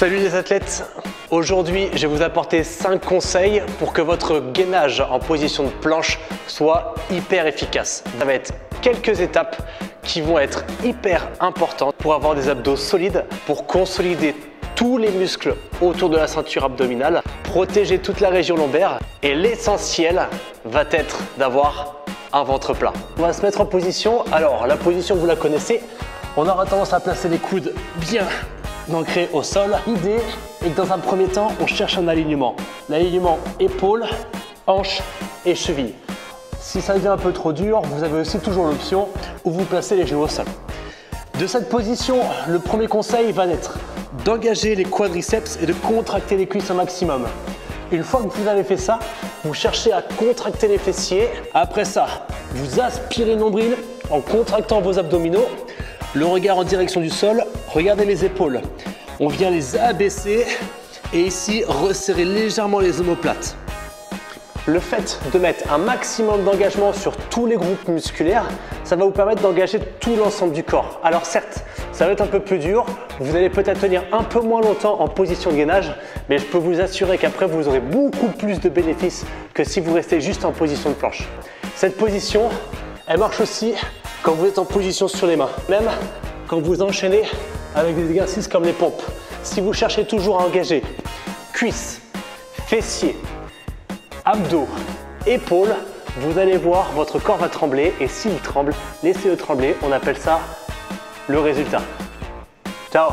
Salut les athlètes, aujourd'hui je vais vous apporter 5 conseils pour que votre gainage en position de planche soit hyper efficace. Ça va être quelques étapes qui vont être hyper importantes pour avoir des abdos solides, pour consolider tous les muscles autour de la ceinture abdominale, protéger toute la région lombaire et l'essentiel va être d'avoir un ventre plat. On va se mettre en position. Alors la position vous la connaissez, on aura tendance à placer les coudes bien ancré au sol. L'idée est que dans un premier temps, on cherche un alignement. L'alignement épaule, hanche et cheville. Si ça devient un peu trop dur, vous avez aussi toujours l'option où vous placez les genoux au sol. De cette position, le premier conseil va être d'engager les quadriceps et de contracter les cuisses au maximum. Une fois que vous avez fait ça, vous cherchez à contracter les fessiers. Après ça, vous aspirez le nombril en contractant vos abdominaux. Le regard en direction du sol, regardez les épaules. On vient les abaisser et ici, resserrer légèrement les omoplates. Le fait de mettre un maximum d'engagement sur tous les groupes musculaires, ça va vous permettre d'engager tout l'ensemble du corps. Alors certes, ça va être un peu plus dur, vous allez peut-être tenir un peu moins longtemps en position de gainage, mais je peux vous assurer qu'après vous aurez beaucoup plus de bénéfices que si vous restez juste en position de planche. Cette position, elle marche aussi quand vous êtes en position sur les mains, même quand vous enchaînez avec des exercices comme les pompes. Si vous cherchez toujours à engager cuisses, fessiers, abdos, épaules, vous allez voir, votre corps va trembler et s'il tremble, laissez-le trembler, on appelle ça le résultat. Ciao!